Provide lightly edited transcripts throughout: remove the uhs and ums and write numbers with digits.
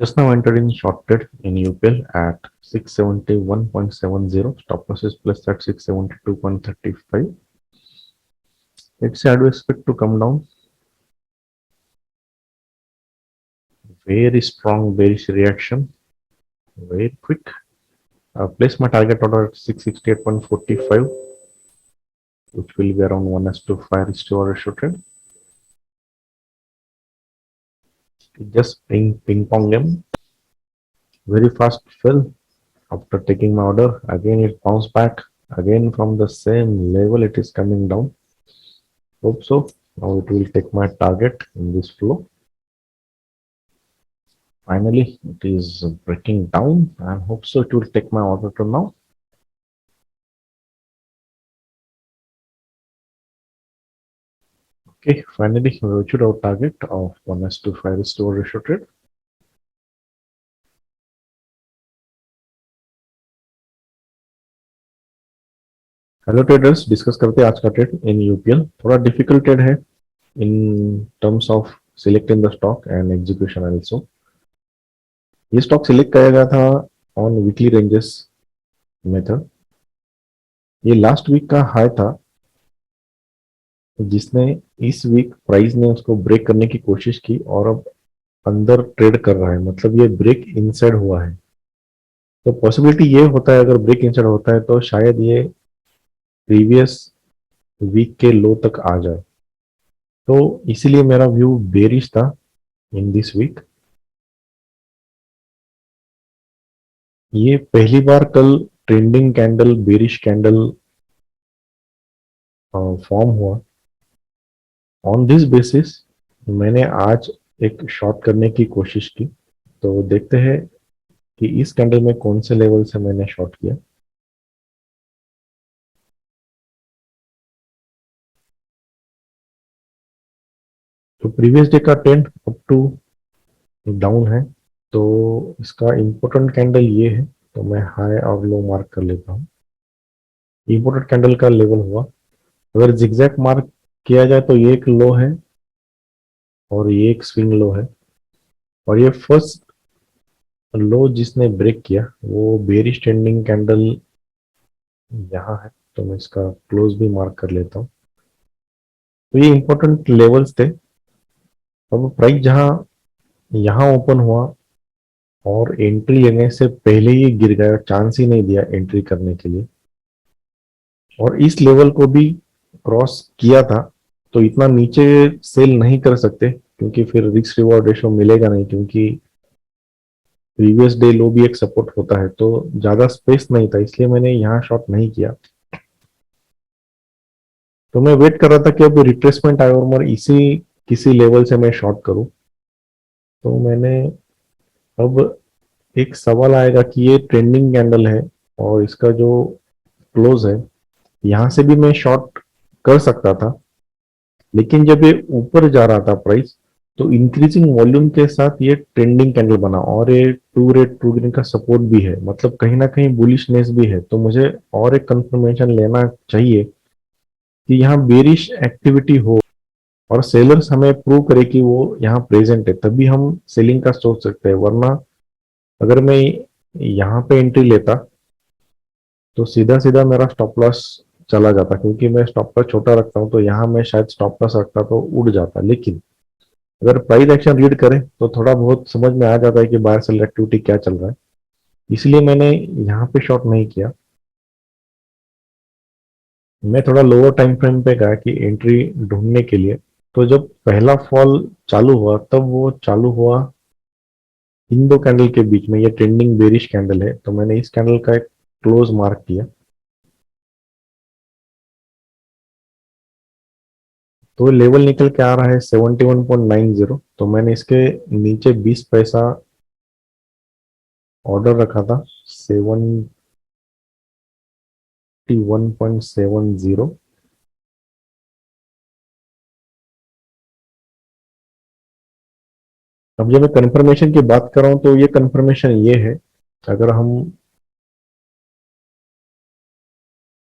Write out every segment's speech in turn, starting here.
Just now entered in short trade in UPL at 671.70. Stop loss is plus at 672.35. Let's say, how do you expect to come down? Very strong bearish reaction, very quick. Place my target order at 668.45, which will be around 1:5 ratio trade. Just ping pong game. Very fast fell after taking my order. Again, it bounced back. Again, from the same level, it is coming down. Hope so. Now it will take my target in this flow. Finally, it is breaking down and hope so it will take my order to now. Okay, finally we reached our target of 1:5 ratio trade. Hello traders, discuss करते हैं आज का trade in UPL. थोड़ा difficult trade है in terms of selecting the stock and execution also. ये stock select किया गया था ऑन वीकली रेंजेस मेथड। ये लास्ट वीक का हाई था जिसने इस वीक प्राइस ने उसको ब्रेक करने की कोशिश की और अब अंदर ट्रेड कर रहा है, मतलब ये ब्रेक इनसाइड हुआ है। तो पॉसिबिलिटी ये होता है, अगर ब्रेक इनसाइड होता है तो शायद ये प्रीवियस वीक के लो तक आ जाए। तो इसीलिए मेरा व्यू बेरिश था इन दिस वीक। ये पहली बार कल trending candle, bearish candle form हुआ। ऑन दिस बेसिस मैंने आज एक शॉर्ट करने की कोशिश की। तो देखते हैं कि इस कैंडल में कौन से लेवल से मैंने शॉर्ट किया। तो प्रीवियस डे का ट्रेंड अप टू डाउन है, तो इसका इम्पोर्टेंट कैंडल ये है। तो मैं हाई और लो मार्क कर लेता हूँ। इम्पोर्टेंट कैंडल का लेवल हुआ, अगर जिगजैग मार्क किया जाए तो ये एक लो है और ये एक स्विंग लो है। और ये फर्स्ट लो जिसने ब्रेक किया वो बेरिश ट्रेंडिंग कैंडल यहाँ है। तो मैं इसका क्लोज भी मार्क कर लेता हूँ। तो ये इंपॉर्टेंट लेवल्स थे। अब प्राइस जहाँ यहाँ ओपन हुआ और एंट्री लेने से पहले ही गिर गया, चांस ही नहीं दिया एंट्री करने के लिए, और इस लेवल को भी क्रॉस किया था। तो इतना नीचे सेल नहीं कर सकते क्योंकि फिर रिस्क रिवॉर्ड रेशो मिलेगा नहीं, क्योंकि प्रीवियस डे लो भी एक सपोर्ट होता है। तो ज्यादा स्पेस नहीं था, इसलिए मैंने यहाँ शॉर्ट नहीं किया। तो मैं वेट कर रहा था कि अब रिट्रेसमेंट आए और मैं इसी किसी लेवल से मैं शॉर्ट करूं। तो मैंने अब एक सवाल आएगा कि ये ट्रेंडिंग कैंडल है और इसका जो क्लोज है, यहां से भी मैं शॉर्ट कर सकता था। लेकिन जब ये ऊपर जा रहा था प्राइस, तो इंक्रीजिंग वॉल्यूम के साथ ये ट्रेंडिंग कैंडल बना और ये टू रेड टू ग्रीन का सपोर्ट भी है, मतलब कहीं ना कहीं बुलिशनेस भी है। तो मुझे और एक कंफर्मेशन लेना चाहिए कि यहाँ बेरिश एक्टिविटी हो और सेलर्स हमें प्रूव करे कि वो यहाँ प्रेजेंट है, तभी हम सेलिंग का सोच सकते हैं। वरना अगर मैं यहाँ पे एंट्री लेता तो सीधा सीधा मेरा स्टॉप लॉस चला जाता, क्योंकि मैं स्टॉप लॉस छोटा रखता हूँ। तो यहाँ मैं शायद स्टॉप लॉस रखता तो उड़ जाता। लेकिन अगर प्राइस एक्शन रीड करें तो थोड़ा बहुत समझ में आ जाता है कि बायर सेल एक्टिविटी क्या चल रहा है। इसलिए मैंने यहाँ पे शॉर्ट नहीं किया। मैं थोड़ा लोअर टाइम फ्रेम पे गया कि एंट्री ढूंढने के लिए। तो जब पहला फॉल चालू हुआ तब वो चालू हुआ इन दो कैंडल के बीच में। ये ट्रेंडिंग बेरिश कैंडल है, तो मैंने इस कैंडल का एक क्लोज मार्क किया। तो लेवल निकल के आ रहा है 71.90। तो मैंने इसके नीचे 20 पैसा ऑर्डर रखा था 71.70। अब जब मैं कंफर्मेशन की बात कर रहा हूँ तो ये कंफर्मेशन ये है अगर हम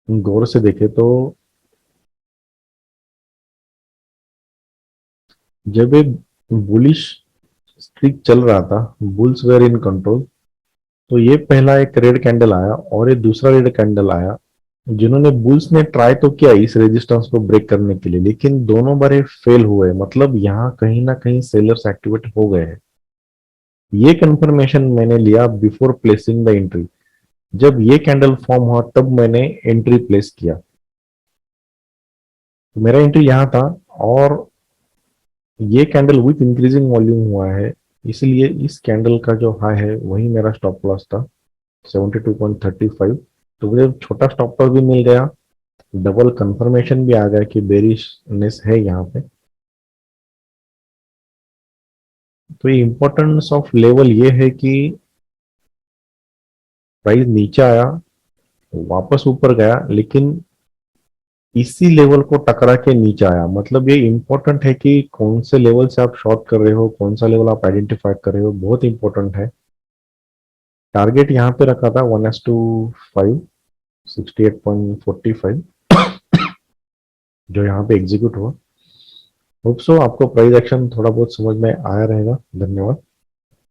गौर से देखें तो जब एक बुलिश स्ट्रीक चल रहा था, बुल्स वेर इन कंट्रोल, तो ये पहला एक रेड कैंडल आया और ये दूसरा रेड कैंडल आया, जिन्होंने बुल्स ने ट्राई तो किया इस रेजिस्टेंस को ब्रेक करने के लिए, लेकिन दोनों बार फेल हुए। मतलब यहाँ कहीं ना कहीं सेलर्स एक्टिवेट हो गए हैं। ये कंफर्मेशन मैंने लिया बिफोर प्लेसिंग द एंट्री। जब ये कैंडल फॉर्म हुआ तब मैंने एंट्री प्लेस किया। तो मेरा एंट्री यहाँ था और ये कैंडल विथ इंक्रीजिंग वॉल्यूम हुआ है, इसलिए इस कैंडल का जो हाई है वही मेरा स्टॉप लॉस था 72.35। तो मुझे छोटा स्टॉप लॉस भी मिल गया, डबल कंफर्मेशन भी आ गया कि बेरिशनेस है यहाँ पे। तो ये इंपॉर्टेंस ऑफ लेवल ये है कि प्राइस नीचे आया, वापस ऊपर गया, लेकिन इसी लेवल को टकरा के नीचे आया। मतलब ये इंपॉर्टेंट है कि कौन से लेवल से आप शॉर्ट कर रहे हो, कौन सा लेवल आप आइडेंटिफाई कर रहे हो, बहुत इंपॉर्टेंट है। टारगेट यहाँ पे रखा था 1:5, 68.45, जो यहाँ पे एग्जीक्यूट हुआ। होप सो आपको प्राइस एक्शन थोड़ा बहुत समझ में आया रहेगा। धन्यवाद।